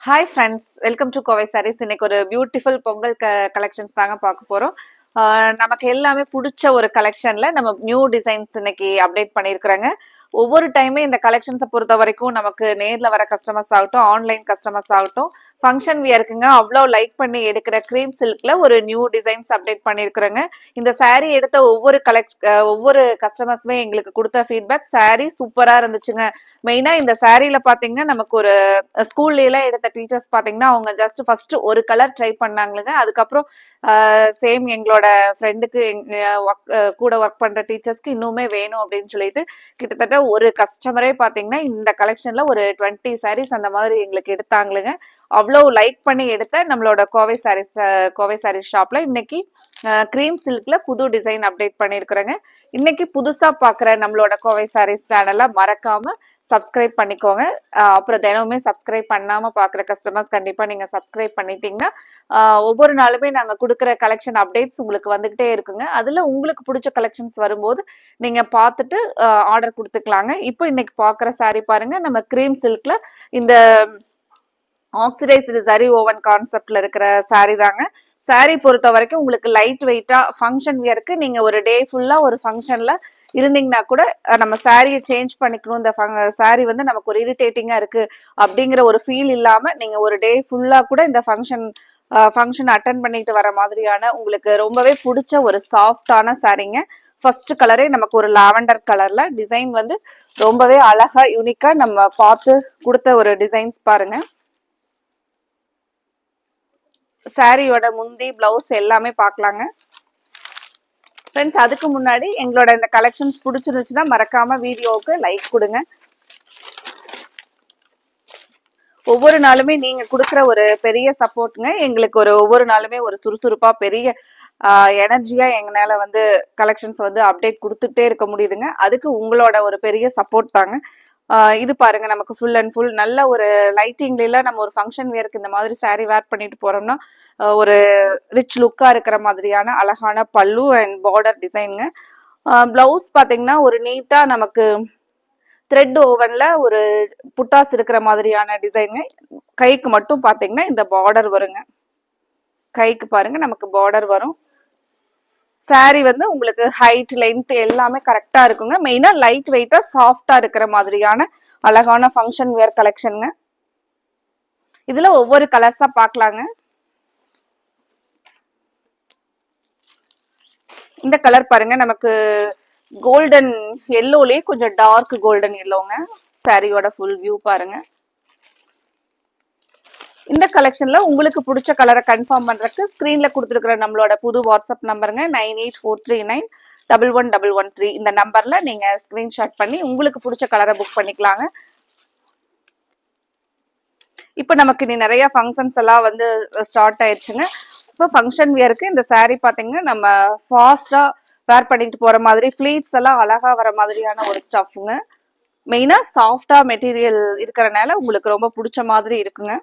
Hi friends, welcome to Kovai sarees. இன்னைக்கு ஒரு beautiful Pongal collections தாங்க பார்க்க போறோம். நமக்கு எல்லாமே பிடிச்ச ஒரு கலெக்ஷன்ல நம்ம நியூ டிசைன்ஸ் இன்னைக்கு அப்டேட் பண்ணியிருக்கிறோங்க. ஒவ்வொரு டைமே இந்த கலெக்ஷன்ஸை பொறுத்த வரைக்கும் நமக்கு நேர்ல வர கஸ்டமர்ஸ் ஆகட்டும், ஆன்லைன் கஸ்டமர்ஸ் ஆகட்டும், ஃபங்க்ஷன் வியருக்குங்க அவ்வளோ லைக் பண்ணி எடுக்கிற கிரீம் சில்க்ல ஒரு நியூ டிசைன்ஸ் அப்டேட் பண்ணியிருக்கிறோங்க. இந்த சாரீ எடுத்த ஒவ்வொரு கஸ்டமர்ஸுமே எங்களுக்கு கொடுத்த ஃபீட்பேக் சாரீ சூப்பரா இருந்துச்சுங்க. மெயினா இந்த சாரீல பாத்தீங்கன்னா நமக்கு ஒரு ஸ்கூல்ல எல்லாம் எடுத்த டீச்சர்ஸ் பாத்தீங்கன்னா அவங்க ஜஸ்ட் ஃபர்ஸ்ட் ஒரு கலர் ட்ரை பண்ணாங்களுங்க. அதுக்கப்புறம் சேம் எங்களோட ஃப்ரெண்டுக்கு கூட ஒர்க் பண்ற டீச்சர்ஸ்க்கு இன்னுமே வேணும் அப்படின்னு சொல்லிட்டு கிட்டத்தட்ட ஒரு கஸ்டமரே பாத்தீங்கன்னா இந்த கலெக்ஷன்ல ஒரு 20 சாரீஸ் அந்த மாதிரி எங்களுக்கு எடுத்தாங்களுங்க. அவ்வளவு லைக் பண்ணி எடுத்த நம்மளோட கோவை சாரீஸ் ஷாப்ல இன்னைக்கு கிரீம் சில்க்ல புது டிசைன் அப்டேட் பண்ணிருக்கிறேங்க. இன்னைக்கு புதுசா பாக்குற நம்மளோட கோவை சாரீஸ் சேனலை மறக்காம சப்ஸ்கிரைப் பண்ணிக்கோங்க. அப்புறம் தினமுமே சப்ஸ்கிரைப் பண்ணாம பாக்குற கஸ்டமர்ஸ் கண்டிப்பா நீங்க சப்ஸ்கிரைப் பண்ணிட்டீங்கன்னா ஒவ்வொரு நாளுமே நாங்க கொடுக்குற கலெக்ஷன் அப்டேட்ஸ் உங்களுக்கு வந்துகிட்டே இருக்குங்க. அதுல உங்களுக்கு பிடிச்ச கலெக்ஷன்ஸ் வரும்போது நீங்க பார்த்துட்டு ஆர்டர் கொடுத்துக்கலாங்க. இப்போ இன்னைக்கு பாக்குற சாரி பாருங்க, நம்ம கிரீம் சில்க்ல இந்த ஆக்சிடைஸ்டு சரி ஓவன் கான்செப்ட்ல இருக்கிற சாரி தாங்க. சாரி பொறுத்த வரைக்கும் உங்களுக்கு லைட் வெயிட்டா ஃபங்க்ஷன் வியருக்கு நீங்க ஒரு டே ஃபுல்லா ஒரு ஃபங்க்ஷன்ல இருந்தீங்கன்னா கூட நம்ம சாரியை சேஞ்ச் பண்ணிக்கணும், இந்த சாரி வந்து நமக்கு ஒரு இரிட்டேட்டிங்கா இருக்கு அப்படிங்கிற ஒரு ஃபீல் இல்லாம நீங்க ஒரு டே ஃபுல்லா கூட இந்த ஃபங்க்ஷன் அட்டன் பண்ணிட்டு வர மாதிரியான உங்களுக்கு ரொம்பவே பிடிச்ச ஒரு சாஃப்டான சாரீங்க. ஃபர்ஸ்ட் கலரே நமக்கு ஒரு லாவெண்டர் கலர்ல டிசைன் வந்து ரொம்பவே அழகா யூனிக்கா நம்ம பார்த்து கொடுத்த ஒரு டிசைன்ஸ் பாருங்க. சாரியோட முந்தி பிளவுஸ் எல்லாமே பார்க்கலாங்க ஃப்ரெண்ட்ஸ். அதுக்கு முன்னாடி எங்களோட இந்த கலெக்ஷன்ஸ் பிடிச்சிருந்துச்சுன்னா மறக்காம வீடியோவுக்கு லைக் கொடுங்க. ஒவ்வொரு நாளுமே நீங்க கொடுக்குற ஒரு பெரிய சப்போர்ட்டுங்க எங்களுக்கு ஒவ்வொரு நாளுமே ஒரு சுறுசுறுப்பா பெரிய எனர்ஜியா எங்களால வந்து கலெக்ஷன்ஸ் வந்து அப்டேட் கொடுத்துட்டே இருக்க முடியுதுங்க. அதுக்கு உங்களோட ஒரு பெரிய சப்போர்ட் தாங்க. இது பாருங்க, நமக்கு ஃபுல் அண்ட் ஃபுல் நல்ல ஒரு லைட்டிங்ல நம்ம ஒரு ஃபங்க்ஷன் வேருக்கு இந்த மாதிரி சாரீ வேர் பண்ணிட்டு போறோம்னா ஒரு ரிச் லுக்கா இருக்கிற மாதிரியான அழகான பல்லு அண்ட் பார்டர் டிசைனுங்க. பிளவுஸ் பாத்தீங்கன்னா ஒரு நீட்டா நமக்கு த்ரெட் ஓவன்ல ஒரு புட்டாஸ் இருக்கிற மாதிரியான டிசைனுங்க. கைக்கு மட்டும் பாத்தீங்கன்னா இந்த பார்டர் வருங்க. கைக்கு பாருங்க நமக்கு பார்டர் வரும். சாரி வந்து உங்களுக்கு ஹைட் லென்த் எல்லாமே கரெக்டா இருக்குங்க. மெயினா லைட் வெயிட்டா சாஃப்டா இருக்கிற மாதிரியான அழகான ஃபங்க்ஷன் வேர் கலெக்ஷனுங்க. இதுல ஒவ்வொரு கலர்ஸா பார்க்கலாங்க. இந்த கலர் பாருங்க, நமக்கு கோல்டன் எல்லோலயே கொஞ்சம் டார்க் கோல்டன் எல்லோங்க. சாரியோட ஃபுல் வியூ பாருங்க. இந்த கலெக்ஷன்ல உங்களுக்கு பிடிச்ச கலரை கன்ஃபார்ம் பண்றதுக்கு ஸ்கிரீன்ல கொடுத்துருக்கிற நம்மளோட புது வாட்ஸ்அப் நம்பருங்க 9843911113. இந்த நம்பர்ல நீங்க ஸ்கிரீன்ஷாட் பண்ணி உங்களுக்கு பிடிச்ச கலரை புக் பண்ணிக்கலாங்க. இப்போ நமக்கு இனி நிறைய ஃபங்க்ஷன்ஸ் எல்லாம் வந்து ஸ்டார்ட் ஆயிடுச்சுங்க. இப்போ ஃபங்க்ஷன் வியருக்கு இந்த சாரீ பாத்தீங்கன்னா நம்ம ஃபாஸ்டா வேர் பண்ணிட்டு போற மாதிரி ஃபிளீட்ஸ் எல்லாம் அழகா வர மாதிரியான ஒரு ஸ்டஃப்ங்க. மெயினா சாஃப்டா மெட்டீரியல் இருக்கிறனால உங்களுக்கு ரொம்ப பிடிச்ச மாதிரி இருக்குங்க.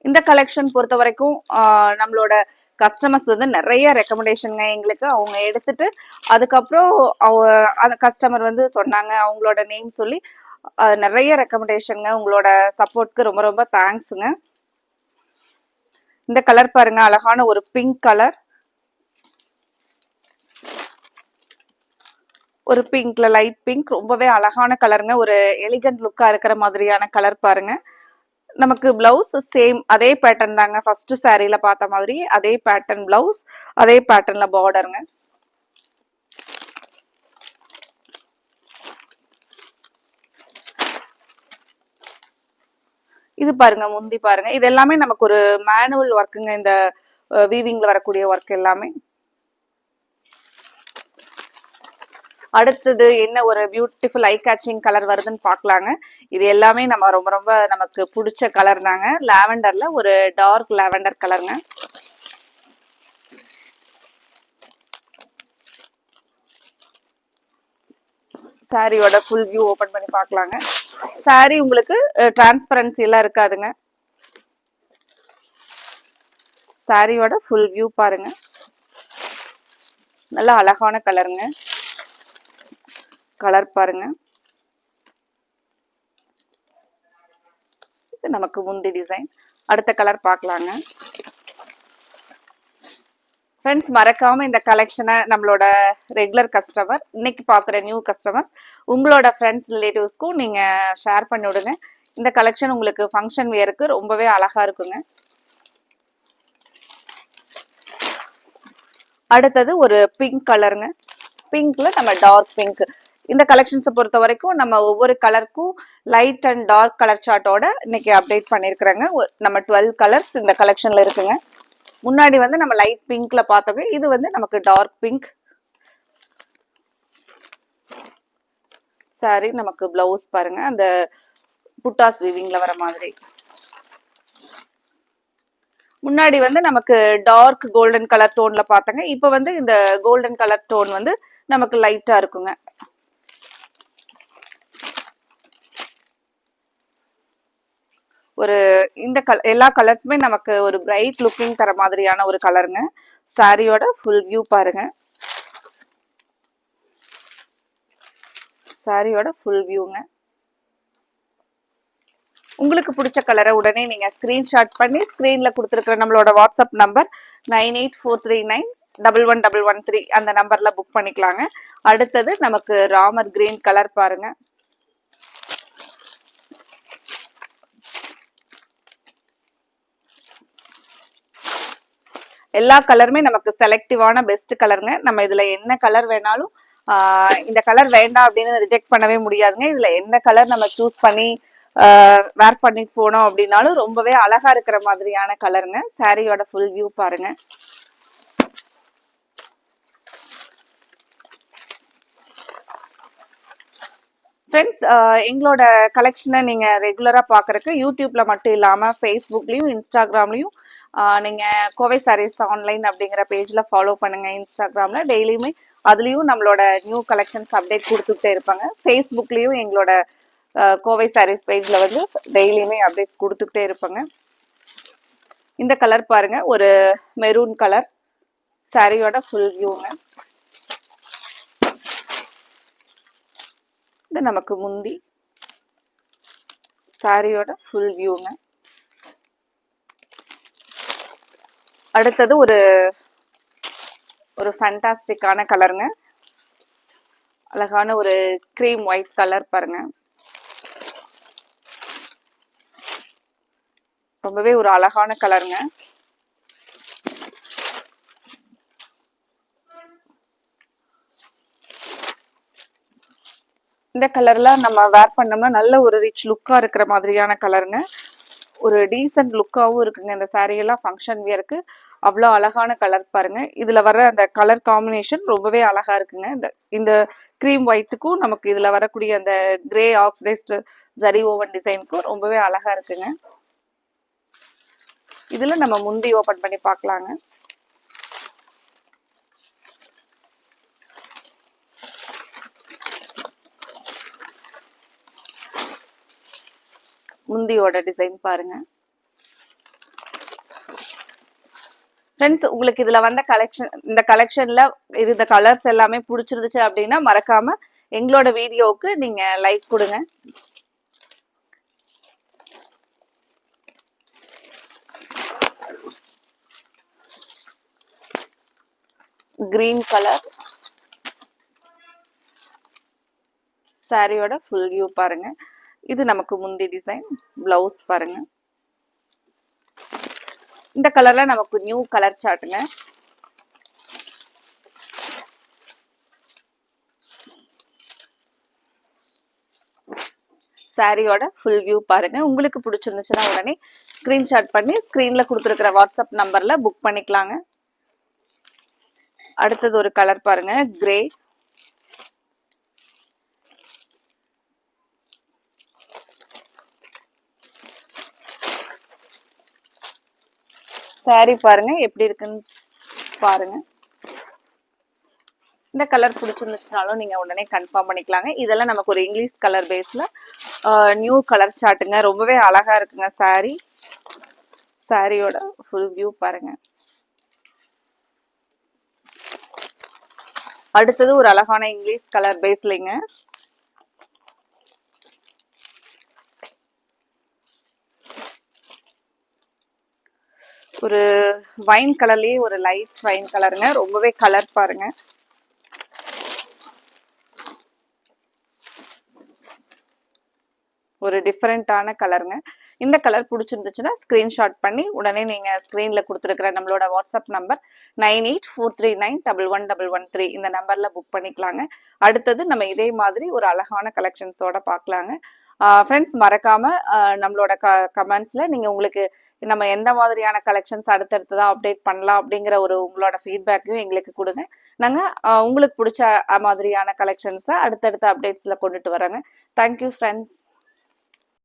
இந்த கலெக்ஷன் பொறுத்த வரைக்கும் நம்மளோட கஸ்டமர்ஸ் வந்து நிறைய ரெக்கமெண்டேஷனுங்க எங்களுக்கு. அவங்க எடுத்துட்டு அதுக்கப்புறம் அந்த கஸ்டமர் வந்து சொன்னாங்க, அவங்களோட நேம் சொல்லி நிறைய ரெக்கமெண்டேஷனுங்க. உங்களோட சப்போர்ட்க்கு ரொம்ப ரொம்ப தேங்க்ஸுங்க. இந்த கலர் பாருங்க, அழகான ஒரு பிங்க் கலர். ஒரு பிங்க்ல லைட் பிங்க், ரொம்பவே அழகான கலருங்க. ஒரு எலிகன்ட் லுக்கா இருக்கிற மாதிரியான கலர் பாருங்க. நமக்கு பிளவுஸ் சேம் அதே பேட்டர்ன் தாங்க, ஃபர்ஸ்ட் சாரியில பார்த்த மாதிரி அதே பேட்டர்ன் பிளவுஸ், அதே பேட்டர்ன்ல பார்டருங்க. இது பாருங்க முந்தி பாருங்க. இது எல்லாமே நமக்கு ஒரு மேனுவல் ஒர்க்குங்க. இந்த வீவிங்ல வரக்கூடிய ஒர்க் எல்லாமே. அடுத்தது என்ன ஒரு பியூட்டிஃபுல் ஐ கேச்சிங் கலர் வருதுன்னு பார்க்கலாங்க. இது எல்லாமே நம்ம ரொம்ப ரொம்ப நமக்கு பிடிச்ச கலர் தாங்க. லாவெண்டர்ல ஒரு டார்க் லாவெண்டர் கலருங்க. சாரியோட ஃபுல் வியூ ஓபன் பண்ணி பார்க்கலாங்க. சாரி உங்களுக்கு டிரான்ஸ்பரன்சி எல்லாம் இருக்காதுங்க. சாரியோட ஃபுல் வியூ பாருங்க. நல்ல அழகான கலருங்க. கலர் பாருங்க. இது நமக்கு முந்தி டிசைன். அடுத்த கலர் பார்க்கலாங்க. ஃப்ரெண்ட்ஸ், மறக்காம இந்த கலெக்ஷனை நம்மளோட ரெகுலர் கஸ்டமர், இன்னைக்கு பார்க்குற நியூ கஸ்டமர்ஸ், உங்களோட ஃப்ரெண்ட்ஸ் ரிலேட்டிவ்ஸ்க்கும் நீங்க ஷேர் பண்ணி விடுங்க. இந்த கலெக்ஷன் உங்களுக்கு ஃபங்க்ஷன் வியருக்கு ரொம்பவே அழகா இருக்குங்க. அடுத்தது ஒரு பிங்க் கலருங்க. பிங்க்ல நம்ம டார்க் பிங்க். இந்த கலெக்ஷன்ஸை பொறுத்த வரைக்கும் நம்ம ஒவ்வொரு கலருக்கும் லைட் அண்ட் டார்க் கலர் சார்ட்டோட இன்னைக்கு அப்டேட் பண்ணியிருக்கிறோங்க. நம்ம 12 கலர்ஸ் இந்த கலெக்ஷன்ல இருக்குங்க. முன்னாடி வந்து நம்ம லைட் பிங்க்ல பார்த்தோங்க. இது வந்து நமக்கு டார்க் பிங்க். சாரி, நமக்கு பிளவுஸ் பாருங்க, அந்த புட்டாஸ் வீவிங்ல வர மாதிரி. முன்னாடி வந்து நமக்கு டார்க் கோல்டன் கலர் டோன்ல பார்த்தங்க. இப்போ வந்து இந்த கோல்டன் கலர் டோன் வந்து நமக்கு லைட்டா இருக்குங்க. ஒரு இந்த எல்லா கலர்ஸுமே நமக்கு ஒரு பிரைட் லுக்கிங் தர மாதிரியான ஒரு கலருங்க. சாரியோட ஃபுல் வியூ பாருங்க. சாரியோட ஃபுல் வியூங்க. உங்களுக்கு பிடிச்ச கலரை உடனே நீங்க ஸ்கிரீன்ஷாட் பண்ணி ஸ்கிரீன்ல கொடுத்துருக்கிற நம்மளோட வாட்ஸ்அப் நம்பர் 9843911113 அந்த நம்பர்ல புக் பண்ணிக்கலாங்க. அடுத்தது நமக்கு ராமர் கிரீன் கலர் பாருங்க. எல்லா கலருமே நமக்கு செலக்டிவான பெஸ்ட் கலருங்க. நம்ம இதுல என்ன கலர் வேணாலும் இந்த கலர் வேண்டாம் அப்படின்னு ரிஜெக்ட் பண்ணவே முடியாதுங்க. இதுல என்ன கலர் நம்ம சூஸ் பண்ணி வேர் பண்ணி போனோம் அப்படின்னாலும் ரொம்பவே அழகா இருக்கிற மாதிரியான கலருங்க. சாரியோட ஃபுல் வியூ பாருங்க. ஃப்ரெண்ட்ஸ், எங்களோட கலெக்ஷனை நீங்க ரெகுலரா பாக்குறதுக்கு யூடியூப்ல மட்டும் இல்லாம ஃபேஸ்புக்லயும் இன்ஸ்டாகிராம்லயும் நீங்க கோவை சாரீஸ் ஆன்லைன் அப்படிங்கிற பேஜ்ல ஃபாலோ பண்ணுங்க. இன்ஸ்டாகிராம்ல டெய்லியுமே அதுலயும் நம்மளோட நியூ கலெக்ஷன்ஸ் அப்டேட் கொடுத்துட்டே இருப்பாங்க. ஃபேஸ்புக்லயும் எங்களோட கோவை சாரீஸ் பேஜ்ல வந்து டெய்லியுமே அப்டேட்ஸ் கொடுத்துட்டே இருப்பாங்க. இந்த கலர் பாருங்க, ஒரு மெரூன் கலர். சாரியோட ஃபுல் வியூங்க. இது நமக்கு முந்தி. சாரியோட ஃபுல் வியூங்க. அடுத்தது ஒரு ஃபேண்டாஸ்டிக்கான கலருங்க. அழகான ஒரு கிரீம் ஒயிட் கலர் பாருங்க. ரொம்பவே ஒரு அழகான கலருங்க. இந்த கலர்ல நம்ம வேர் பண்ணோம்னா நல்ல ஒரு ரிச் லுக்கா இருக்கிற மாதிரியான கலருங்க. ஒரு டீசென்ட் லுக்காவும் இருக்குங்க. இந்த சாரீ எல்லாம் ஃபங்க்ஷன் வியருக்கு அவ்வளோ அழகான கலர் பாருங்க. இதுல வர அந்த கலர் காம்பினேஷன் ரொம்பவே அழகா இருக்குங்க. இந்த கிரீம் ஒயிட்டுக்கும் நமக்கு இதுல வரக்கூடிய அந்த கிரே ஆக்சிடைஸ்ட் ஜரி ஓவன் டிசைனுக்கும் ரொம்பவே அழகா இருக்குங்க. இதுல நம்ம முந்தி ஓபன் பண்ணி பார்க்கலாங்க. முந்தியோட டிசைன் பாருங்க. ஃப்ரெண்ட்ஸ், உங்களுக்கு இதுல வந்த இந்த கலெக்ஷன்ல இருந்த கலர்ஸ் எல்லாமே பிடிச்சிருந்துச்சு அப்படின்னா மறக்காம எங்களோட வீடியோவுக்கு நீங்க லைக் கொடுங்க. Green colour. சாரியோட ஃபுல் வியூ பாருங்க. இது நமக்கு முந்தி டிசைன். பிளவுஸ் பாருங்க. இந்த கலர்ல நமக்கு நியூ கலர் சார்ட்டுங்க. சாரியோட ஃபுல் வியூ பாருங்க. உங்களுக்கு பிடிச்சிருந்துச்சுன்னா உடனே ஸ்கிரீன்ஷாட் பண்ணி ஸ்கிரீன்ல கொடுத்துருக்கிற வாட்ஸ்அப் நம்பர்ல புக் பண்ணிக்கலாங்க. அடுத்தது ஒரு கலர் பாருங்க, கிரே. சாரி பாருங்க எப்படி இருக்குன்னு பாருங்க. இந்த கலர் பிடிச்சிருந்துச்சுனாலும் நீங்க உடனே கன்ஃபார்ம் பண்ணிக்கலாங்க. இதெல்லாம் நமக்கு ஒரு இங்கிலீஷ் கலர் பேஸ்ல நியூ கலர் சார்ட்டுங்க. ரொம்பவே அழகா இருக்குங்க சாரி. சாரியோட ஃபுல் வியூ பாருங்க. அடுத்தது ஒரு அழகான இங்கிலீஷ் கலர் பேஸ்லிங்க. ஒரு வைன் கலர்லயே ஒரு லைட் வைன் கலருங்க. ரொம்பவே கலர் பாருங்க. ஒரு டிஃப்ரெண்டான கலருங்க. இந்த கலர் பிடிச்சிருந்துச்சுன்னா ஸ்கிரீன்ஷாட் பண்ணி உடனே நீங்க ஸ்கிரீன்ல கொடுத்துருக்கிற நம்மளோட வாட்ஸ்அப் நம்பர் 9843911113 இந்த நம்பர்ல புக் பண்ணிக்கலாங்க. அடுத்தது நம்ம இதே மாதிரி ஒரு அழகான கலெக்ஷன்ஸோட பார்க்கலாங்க. ஃப்ரெண்ட்ஸ் மறக்காம நம்மளோட கமெண்ட்ஸ்ல நீங்க உங்களுக்கு நம்ம எந்த மாதிரியான கலெக்ஷன்ஸ் அடுத்தடுத்ததான் அப்டேட் பண்ணலாம் அப்படிங்கிற ஒரு உங்களோட ஃபீட்பேக்கையும் எங்களுக்கு கொடுங்க. நாங்கள் உங்களுக்கு பிடிச்ச மாதிரியான கலெக்ஷன்ஸை அடுத்தடுத்த அப்டேட்ஸில் கொண்டுட்டு வரோங்க. Thank you friends.